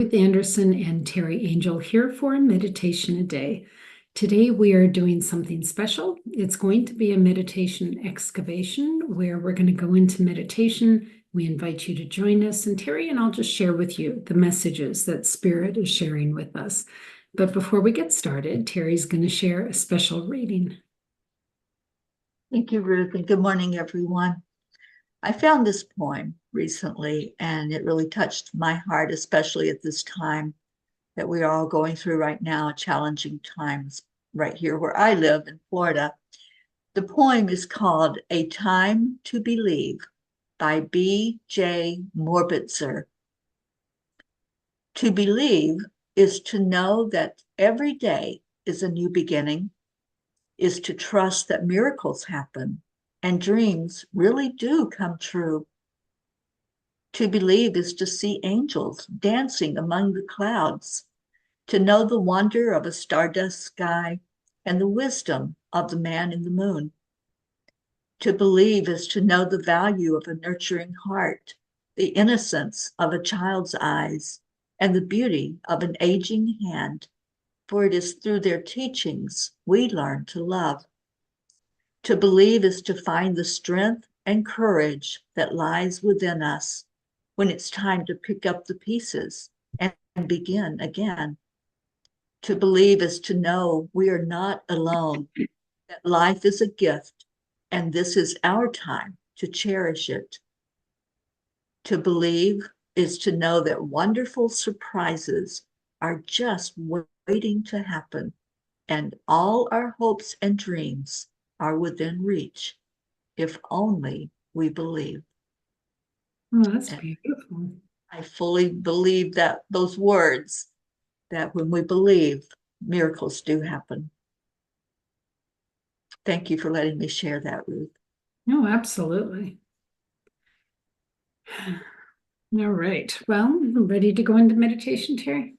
Ruth Anderson and Teri Angel here for a meditation a day. Today we are doing something special. It's going to be a meditation excavation where we're going to go into meditation. We invite you to join us, and Teri and I'll just share with you the messages that Spirit is sharing with us. But before we get started, Teri's going to share a special reading. Thank you, Ruth, and good morning, everyone. I found this poem recently, and it really touched my heart, especially at this time that we are all going through right now, challenging times right here where I live in Florida. The poem is called A Time to Believe by B.J. Morbitzer. To believe is to know that every day is a new beginning, is to trust that miracles happen and dreams really do come true. To believe is to see angels dancing among the clouds, to know the wonder of a stardust sky and the wisdom of the man in the moon. To believe is to know the value of a nurturing heart, the innocence of a child's eyes, and the beauty of an aging hand, for it is through their teachings we learn to love. To believe is to find the strength and courage that lies within us when it's time to pick up the pieces and begin again. To believe is to know we are not alone, that life is a gift, and this is our time to cherish it. To believe is to know that wonderful surprises are just waiting to happen, and all our hopes and dreams are within reach if only we believe. Oh, that's And beautiful. I fully believe that those words, that when we believe, miracles do happen. Thank you for letting me share that, Ruth. No, absolutely. All right. Well, ready to go into meditation, Teri?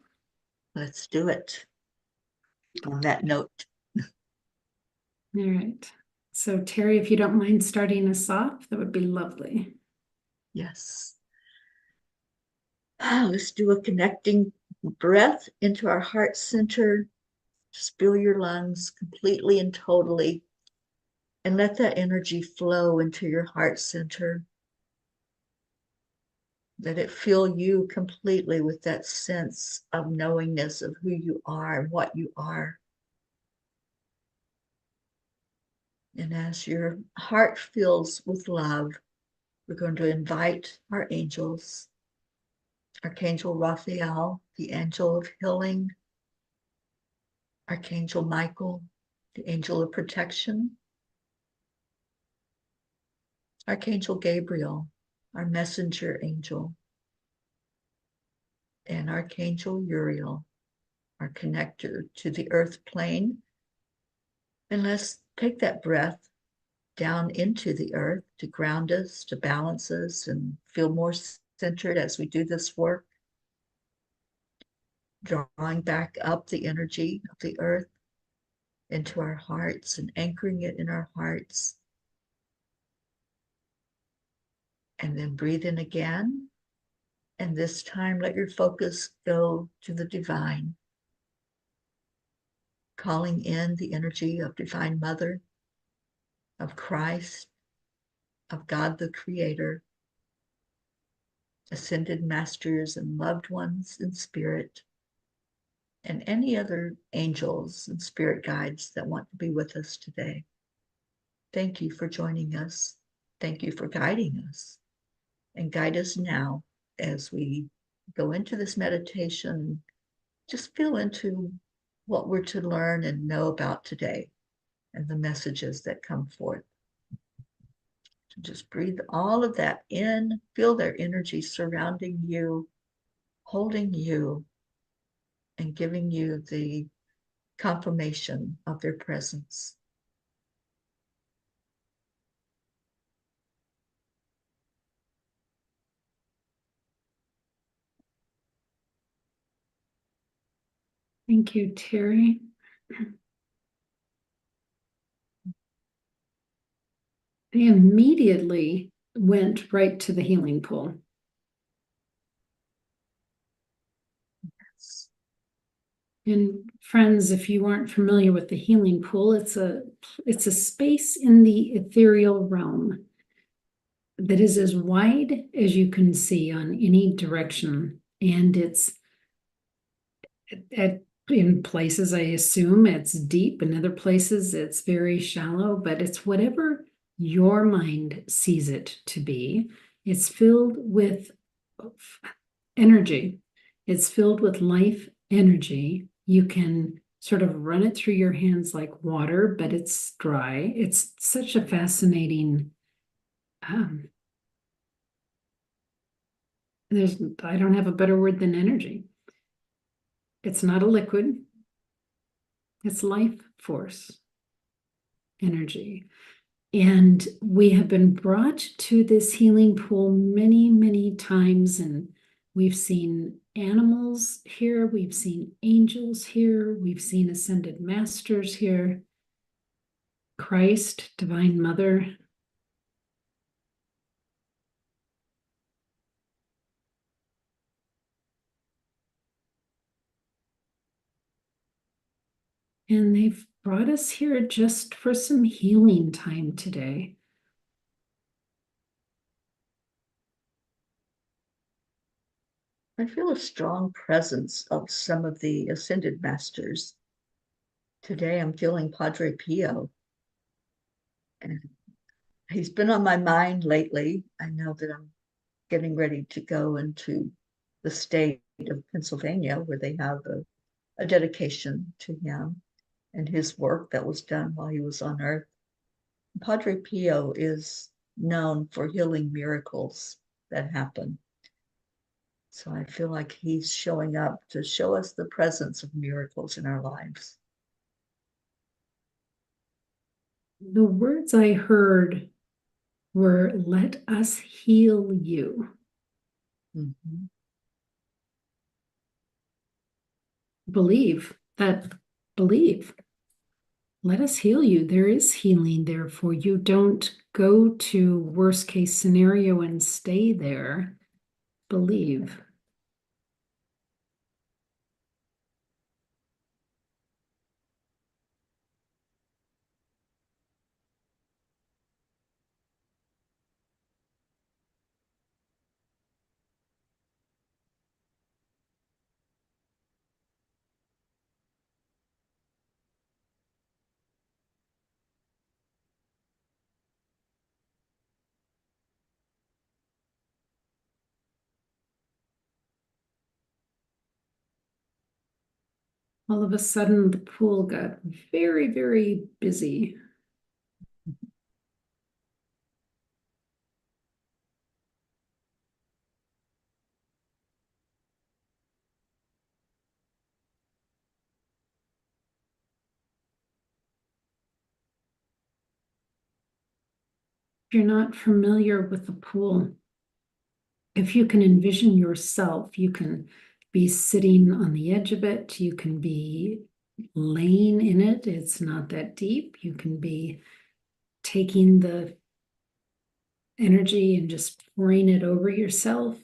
Let's do it. On that note, All right. So, Teri, if you don't mind starting us off, that would be lovely. yes. Let's do a connecting breath into our heart center. Just fill your lungs completely and totally, and let that energy flow into your heart center. Let it fill you completely with that sense of knowingness of who you are and what you are. And as your heart fills with love, we're going to invite our angels, Archangel Raphael, the angel of healing, Archangel Michael, the angel of protection, Archangel Gabriel, our messenger angel, and Archangel Uriel, our connector to the earth plane. And let's take that breath down into the earth to ground us, to balance us, and feel more centered as we do this work. Drawing back up the energy of the earth into our hearts and anchoring it in our hearts. And then breathe in again. And this time, let your focus go to the divine, calling in the energy of Divine Mother, of Christ, of God the Creator, ascended masters and loved ones in spirit, and any other angels and spirit guides that want to be with us today. Thank you for joining us. Thank you for guiding us, and guide us now as we go into this meditation. Just feel into what we're to learn and know about today and the messages that come forth. So just breathe all of that in, feel their energy surrounding you, holding you, and giving you the confirmation of their presence. Thank you, Teri. They immediately went right to the healing pool. And friends, if you aren't familiar with the healing pool, it's a space in the ethereal realm that is as wide as you can see on any direction. And it's in places, I assume it's deep, in other places it's very shallow, but it's whatever your mind sees it to be. It's filled with energy. It's filled with life energy. You can sort of run it through your hands like water, but it's dry. It's such a fascinating I don't have a better word than energy. It's not a liquid, it's life force energy. And we have been brought to this healing pool many, many times, and we've seen animals here, we've seen angels here, we've seen ascended masters here, Christ, Divine Mother. And they've brought us here just for some healing time today. I feel a strong presence of some of the ascended masters. Today I'm feeling Padre Pio, and he's been on my mind lately. I know that I'm getting ready to go into the state of Pennsylvania where they have a dedication to him and his work that was done while he was on earth. Padre Pio is known for healing miracles that happen. So I feel like he's showing up to show us the presence of miracles in our lives. The words I heard were, "Let us heal you." Mm-hmm. Believe that, believe. Let us heal you. There is healing there for you. Don't go to worst case scenario and stay there. Believe. All of a sudden, the pool got very, very busy. If you're not familiar with the pool, if you can envision yourself, you can be sitting on the edge of it, you can be laying in it. It's not that deep. You can be taking the energy and just pouring it over yourself.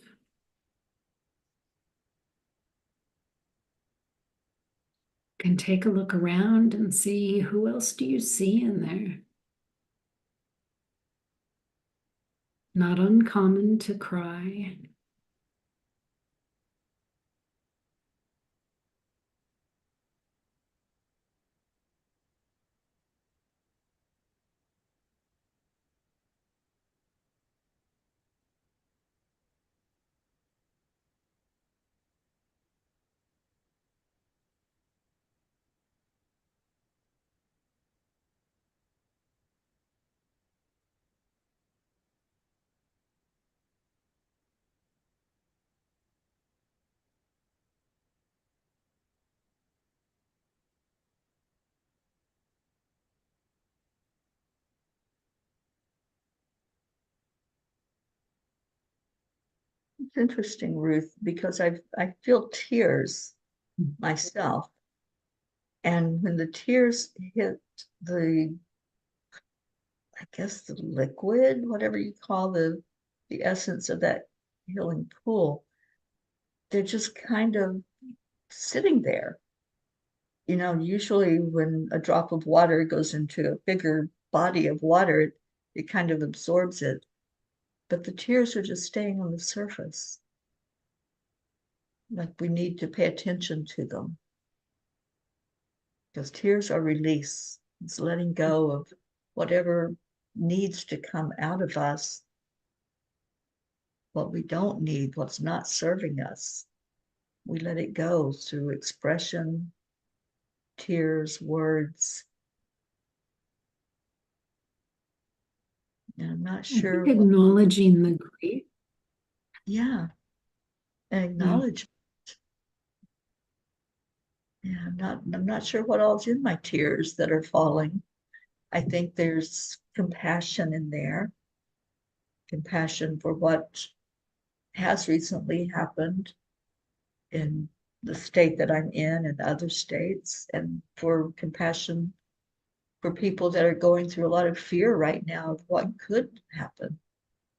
You can take a look around and see who else do you see in there. Not uncommon to cry. It's interesting, Ruth, because I feel tears myself. And when the tears hit the, I guess the liquid, whatever you call the essence of that healing pool, they're just kind of sitting there. Usually when a drop of water goes into a bigger body of water, it kind of absorbs it. But the tears are just staying on the surface. Like we need to pay attention to them because tears are release. It's letting go of whatever needs to come out of us, what we don't need, what's not serving us. We let it go through expression, tears, words. And I'm not I think sure what, acknowledging the grief. yeah, and Yeah. acknowledge. Yeah, I'm not sure what all's in my tears that are falling. I think there's compassion in there, compassion for what has recently happened in the state that I'm in and other states, and for compassion for people that are going through a lot of fear right now of what could happen.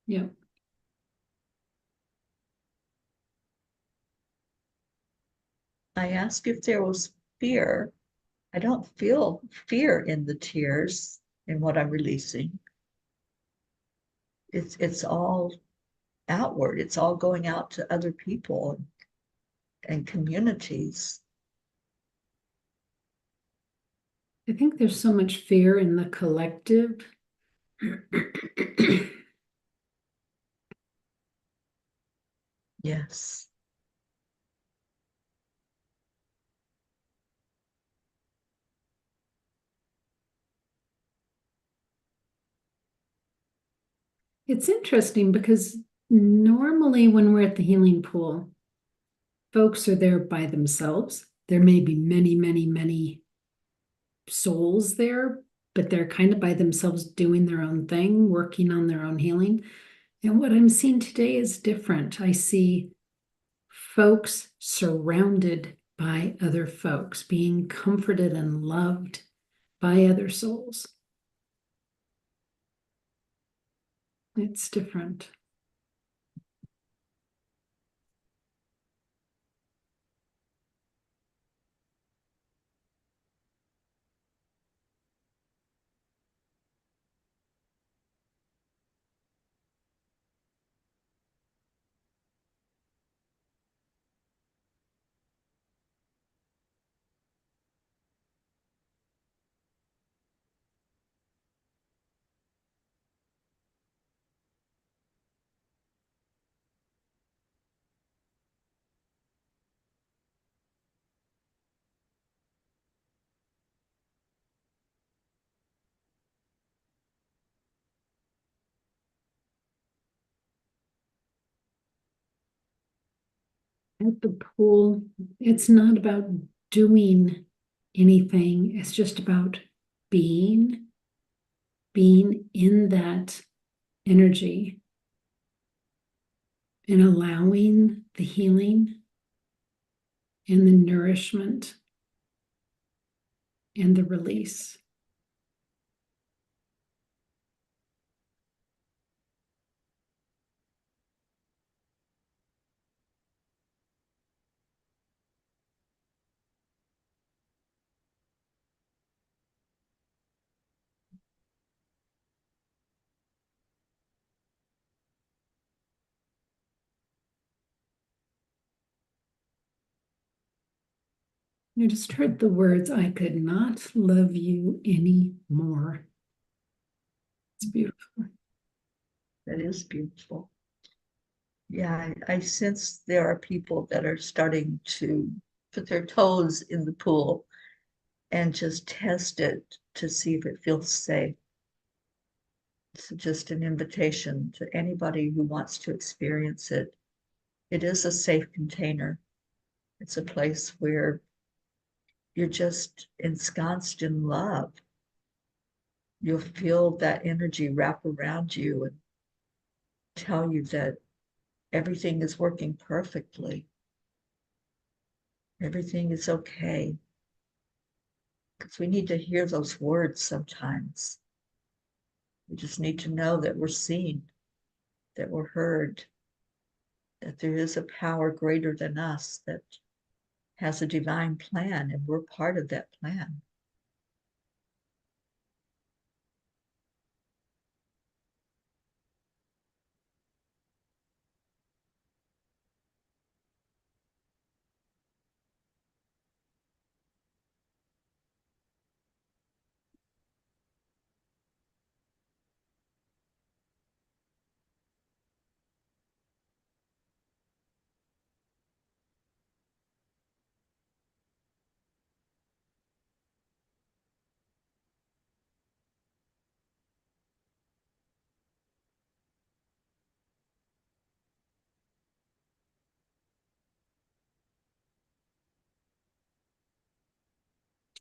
Yeah. I asked if there was fear. I don't feel fear in the tears in what I'm releasing. It's all outward. It's all going out to other people and communities. I think there's so much fear in the collective. Yes. It's interesting because normally when we're at the healing pool, folks are there by themselves. There may be many, many, many souls there, but they're kind of by themselves doing their own thing, working on their own healing. And what I'm seeing today is different. I see folks surrounded by other folks, being comforted and loved by other souls. It's different. At the pool, it's not about doing anything, it's just about being, being in that energy and allowing the healing and the nourishment and the release. I just heard the words, I could not love you anymore. It's beautiful. That is beautiful. Yeah, I sense there are people that are starting to put their toes in the pool and just test it to see if it feels safe. It's just an invitation to anybody who wants to experience it. It is a safe container. It's a place where you're just ensconced in love. You'll feel that energy wrap around you and tell you that everything is working perfectly. Everything is okay. Because we need to hear those words sometimes. We just need to know that we're seen, that we're heard, that there is a power greater than us that has a divine plan, and we're part of that plan.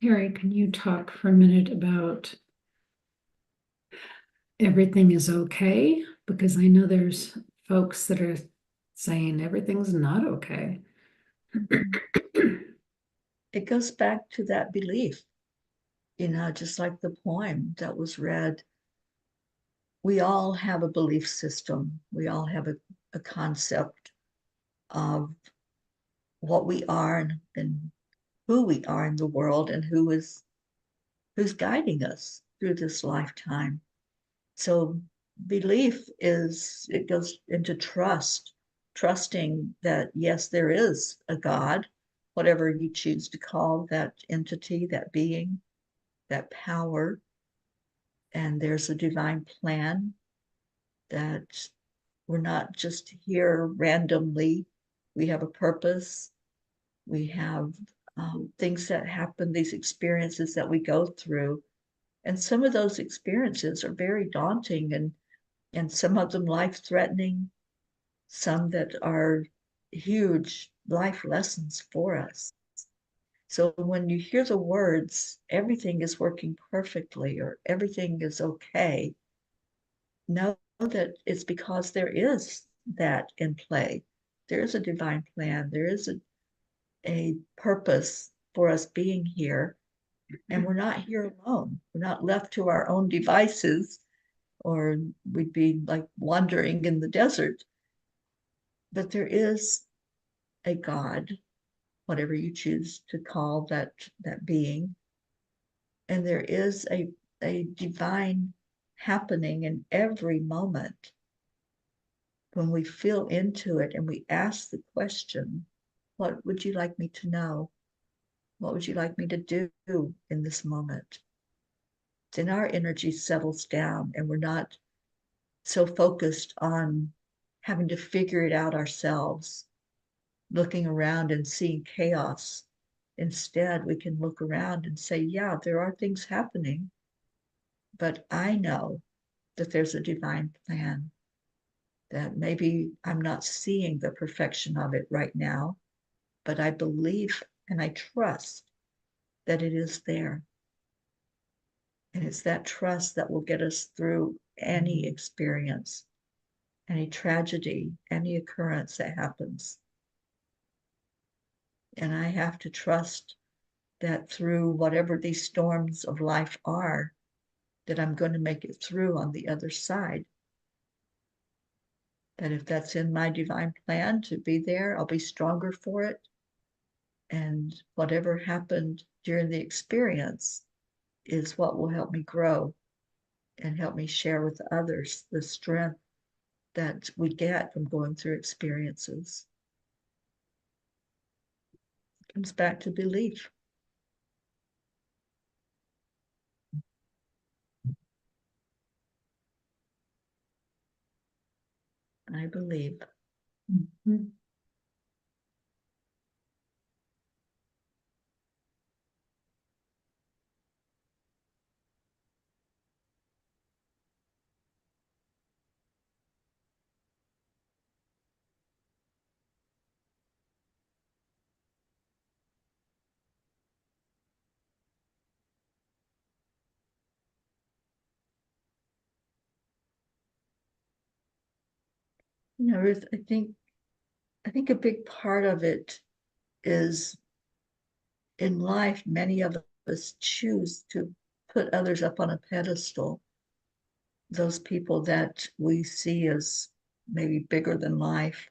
Teri, can you talk for a minute about everything is okay? Because I know there's folks that are saying everything's not okay. It goes back to that belief, just like the poem that was read. We all have a belief system. We all have a concept of what we are and who we are in the world and who's guiding us through this lifetime. So belief it goes into trust, trusting that yes, there is a God, whatever you choose to call that entity, that being, that power, and there's a divine plan, that we're not just here randomly. We have a purpose. We have things that happen, these experiences that we go through. And some of those experiences are very daunting, and some of them life threatening, some that are huge life lessons for us. So when you hear the words, everything is working perfectly or everything is okay, know that it's because there is that in play. There is a divine plan. There is a purpose for us being here. And we're not here alone. We're not left to our own devices, or we'd be like wandering in the desert. But there is a God, whatever you choose to call that being, and there is a divine happening in every moment when we feel into it and we ask the question, what would you like me to know? What would you like me to do in this moment? Then our energy settles down and we're not so focused on having to figure it out ourselves, looking around and seeing chaos. Instead, we can look around and say, yeah, there are things happening, but I know that there's a divine plan, that maybe I'm not seeing the perfection of it right now, but I believe and I trust that it is there. And it's that trust that will get us through any experience, any tragedy, any occurrence that happens. And I have to trust that through whatever these storms of life are, that I'm going to make it through on the other side. That if that's in my divine plan to be there, I'll be stronger for it. And whatever happened during the experience is what will help me grow and help me share with others the strength that we get from going through experiences. It comes back to belief. I believe. Mhm. Ruth, I think a big part of it is in life, many of us choose to put others up on a pedestal. Those people that we see as maybe bigger than life,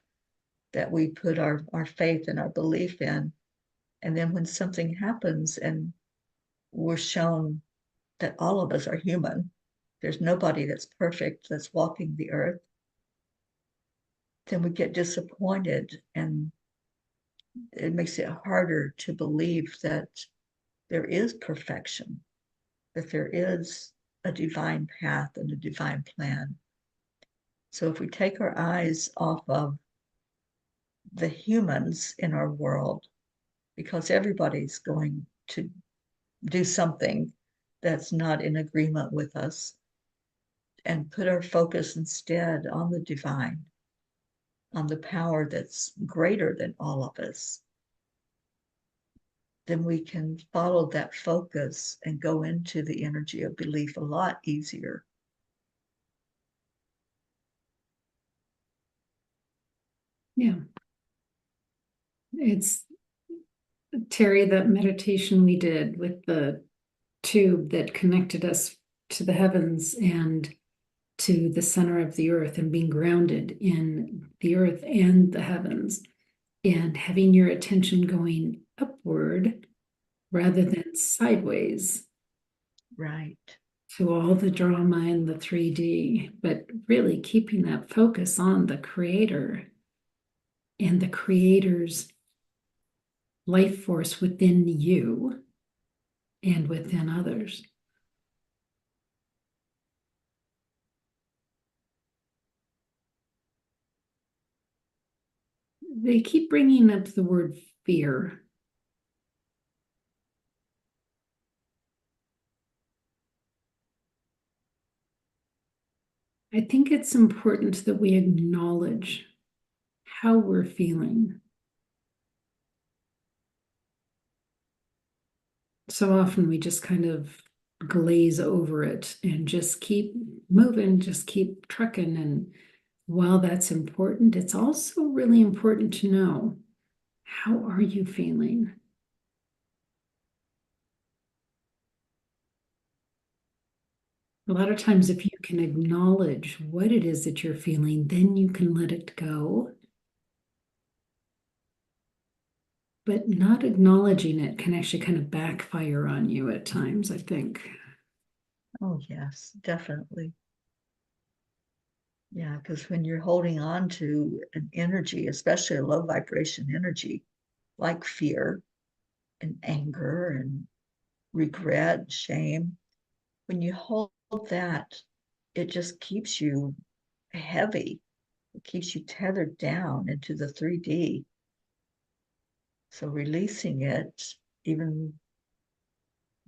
that we put our faith and our belief in. And then when something happens and we're shown that all of us are human, there's nobody that's perfect that's walking the earth, then we get disappointed, and it makes it harder to believe that there is perfection, that there is a divine path and a divine plan. So if we take our eyes off of the humans in our world, because everybody's going to do something that's not in agreement with us, and put our focus instead on the divine, on the power that's greater than all of us, then we can follow that focus and go into the energy of belief a lot easier. Yeah. It's Teri, that meditation we did with the tube that connected us to the heavens and to the center of the earth and being grounded in the earth and the heavens and having your attention going upward rather than sideways Right. to all the drama in the 3D, but really keeping that focus on the creator and the creator's life force within you and within others. They keep bringing up the word fear. I think it's important that we acknowledge how we're feeling. So often we just kind of glaze over it and just keep moving, just keep trucking. And while that's important, it's also really important to know, how are you feeling? A lot of times, if you can acknowledge what it is that you're feeling, then you can let it go. But not acknowledging it can actually kind of backfire on you at times, I think. Oh, yes, definitely. Yeah, because when you're holding on to an energy, especially a low vibration energy, like fear and anger and regret, shame, when you hold that, it just keeps you heavy. It keeps you tethered down into the 3D. So releasing it, even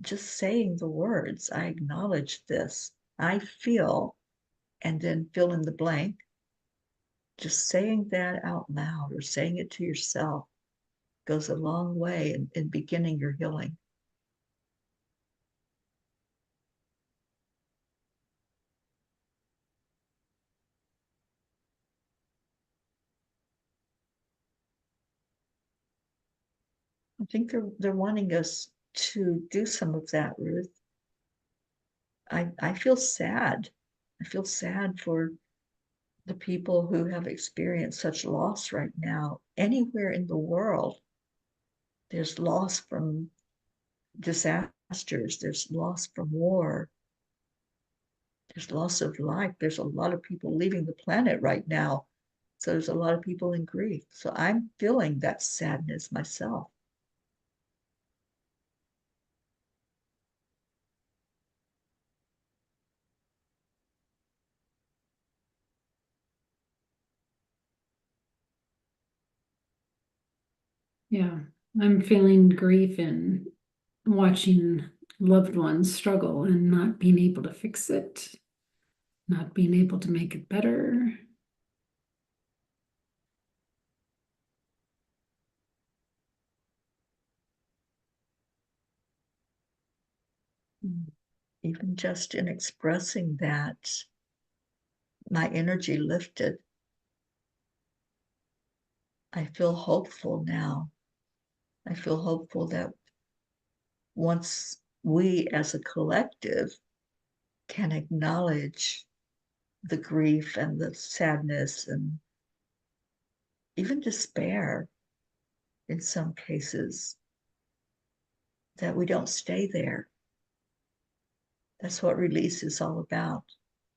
just saying the words, I acknowledge this, I feel, and then fill in the blank, just saying that out loud or saying it to yourself goes a long way in beginning your healing. I think they're wanting us to do some of that, Ruth. I feel sad. I feel sad for the people who have experienced such loss right now. Anywhere in the world, there's loss from disasters, there's loss from war, there's loss of life. There's a lot of people leaving the planet right now. So there's a lot of people in grief. So I'm feeling that sadness myself. Yeah, I'm feeling grief and watching loved ones struggle and not being able to fix it, not being able to make it better. Even just in expressing that, my energy lifted. I feel hopeful now. I feel hopeful that once we as a collective can acknowledge the grief and the sadness and even despair in some cases, that we don't stay there. That's what release is all about.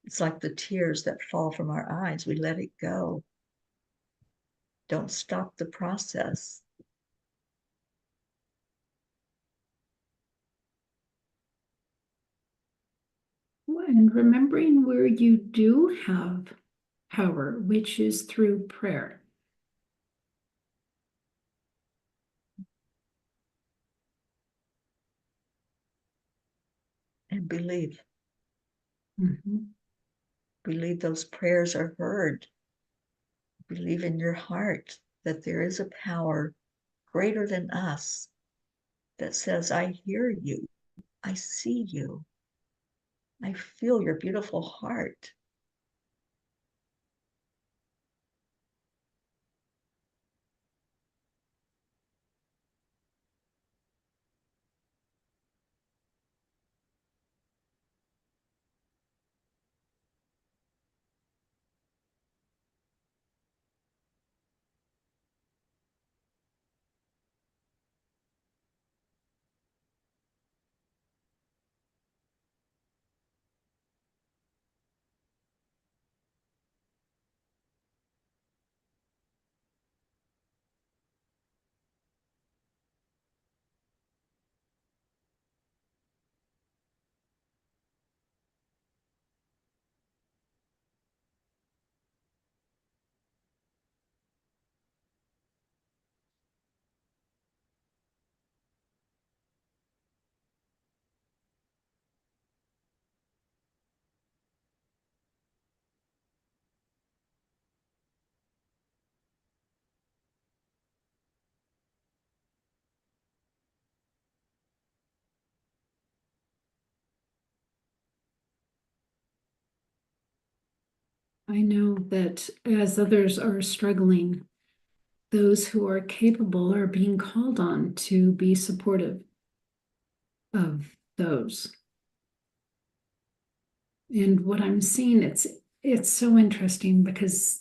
It's like the tears that fall from our eyes. We let it go. Don't stop the process. And remembering where you do have power, which is through prayer. And believe. Mm-hmm. Believe those prayers are heard. Believe in your heart that there is a power greater than us that says, I hear you. I see you. I feel your beautiful heart. I know that as others are struggling, those who are capable are being called on to be supportive of those. And what I'm seeing, it's so interesting because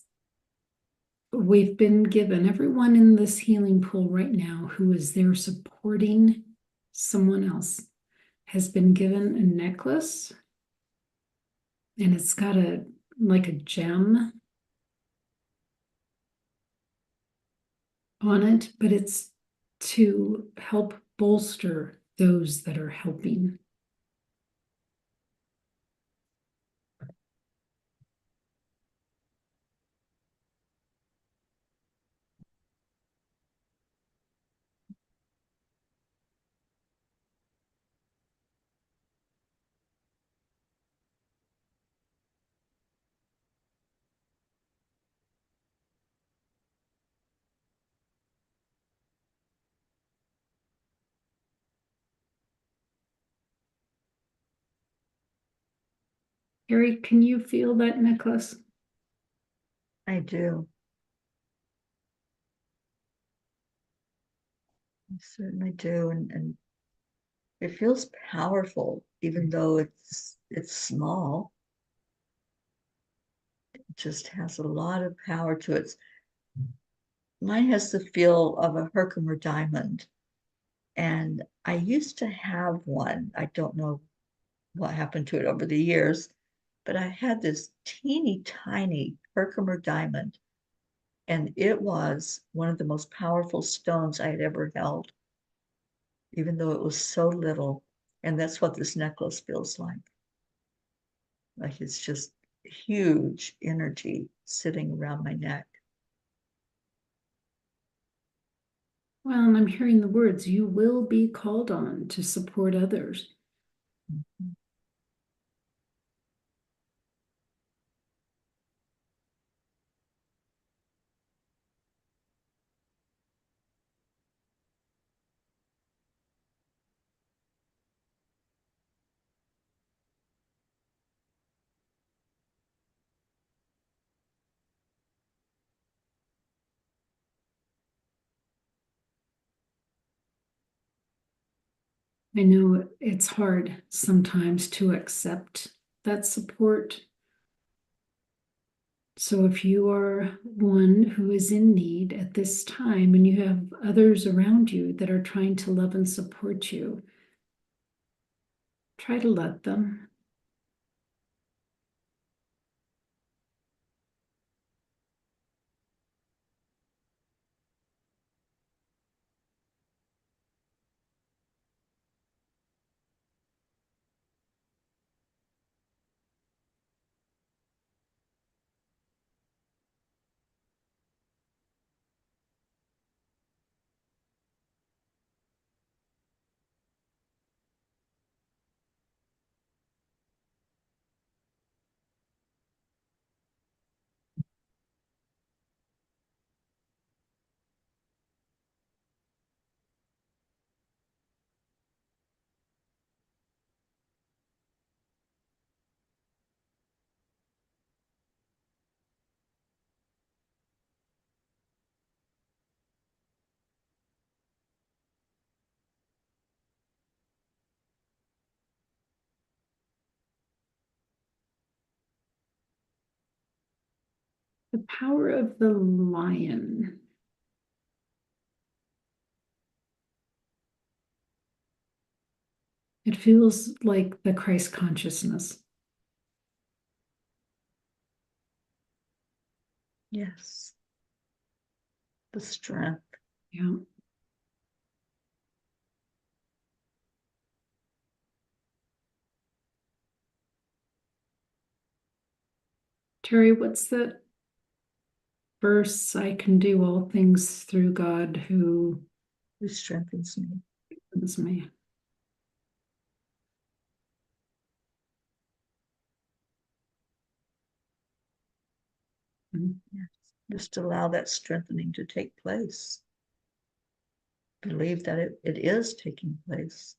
we've been given, everyone in this healing pool right now who is there supporting someone else has been given a necklace, and it's got a like a gem on it, but it's to help bolster those that are helping. Teri, can you feel that necklace? I do. I certainly do. And it feels powerful, even though it's small. It just has a lot of power to it. Mine has the feel of a Herkimer diamond. And I used to have one. I don't know what happened to it over the years, but I had this teeny tiny Herkimer diamond, and it was one of the most powerful stones I had ever held, even though it was so little. And that's what this necklace feels like. Like it's just huge energy sitting around my neck. Well, and I'm hearing the words, you will be called on to support others. Mhm. I know it's hard sometimes to accept that support, So if you are one who is in need at this time and you have others around you that are trying to love and support you, try to let them. The power of the lion. It feels like the Christ consciousness. Yes. The strength. Yeah. Teri, what's that verse? I can do all things through God who Who strengthens me. strengthens me. Mm. Yes. Just allow that strengthening to take place. Believe that it is taking place.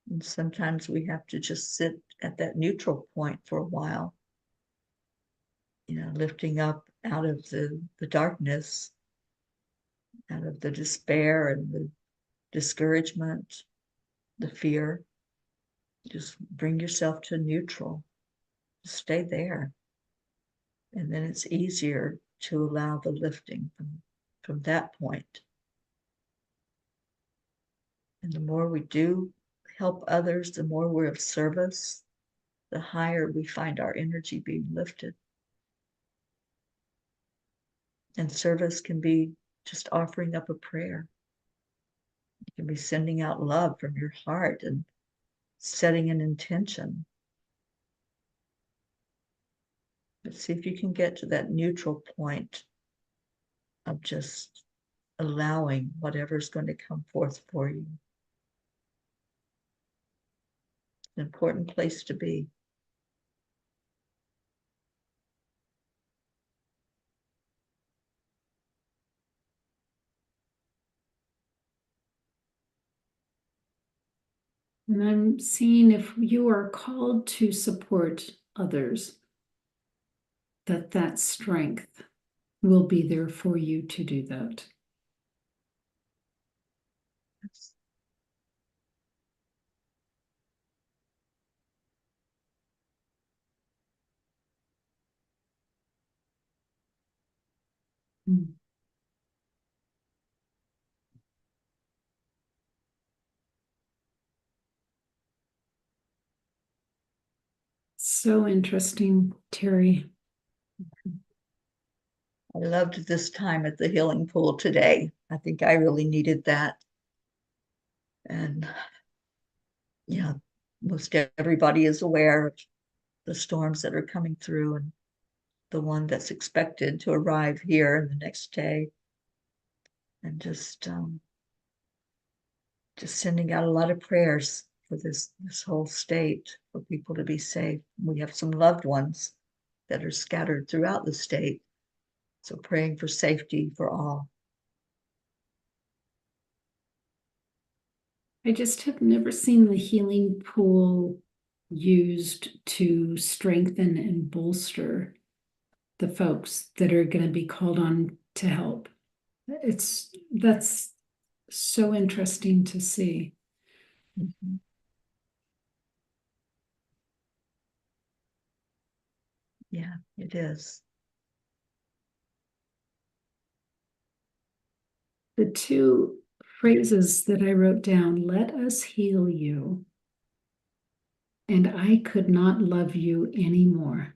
And sometimes we have to just sit at that neutral point for a while, lifting up out of the darkness, out of the despair and the discouragement, the fear. Just bring yourself to neutral. Just stay there. And then it's easier to allow the lifting from that point. And the more we do help others, the more we're of service, the higher we find our energy being lifted. And service can be just offering up a prayer. It can be sending out love from your heart and setting an intention. But see if you can get to that neutral point of just allowing whatever's going to come forth for you. It's an important place to be. And I'm seeing if you are called to support others, that strength will be there for you to do that. Yes. Mm. So interesting, Teri. I loved this time at the healing pool today. I think I really needed that. And yeah, most everybody is aware of the storms that are coming through and the one that's expected to arrive here in the next day. And just sending out a lot of prayers for this whole state, for people to be safe. We have some loved ones that are scattered throughout the state. So praying for safety for all. I just have never seen the healing pool used to strengthen and bolster the folks that are going to be called on to help. That's so interesting to see. Mhm. Yeah, it is. The two phrases that I wrote down, let us heal you, and I could not love you anymore.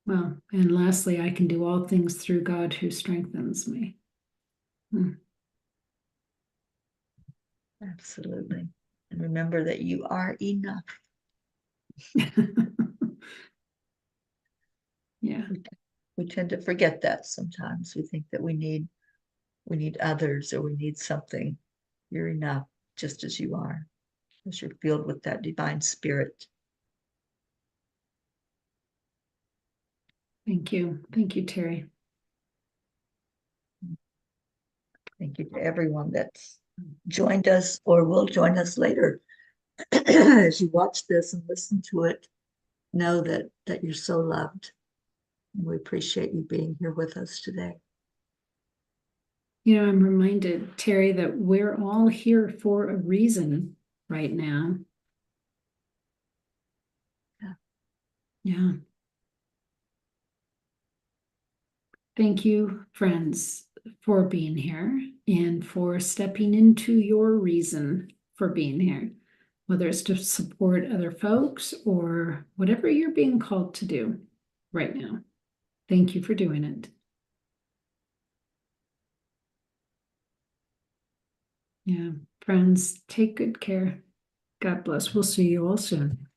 Well, and lastly, I can do all things through God who strengthens me. Absolutely. And remember that you are enough. Yeah. We tend to forget that sometimes. We think that we need others or we need something. You're enough just as you are, as you're filled with that divine spirit. Thank you. Thank you, Teri. Thank you to everyone that's joined us or will join us later. As you watch this and listen to it, know that you're so loved. And we appreciate you being here with us today. You know, I'm reminded, Teri, that we're all here for a reason right now. Yeah. Yeah. Thank you, friends, for being here and for stepping into your reason for being here, whether it's to support other folks or whatever you're being called to do right now. Thank you for doing it. Yeah, friends, take good care. God bless. We'll see you all soon.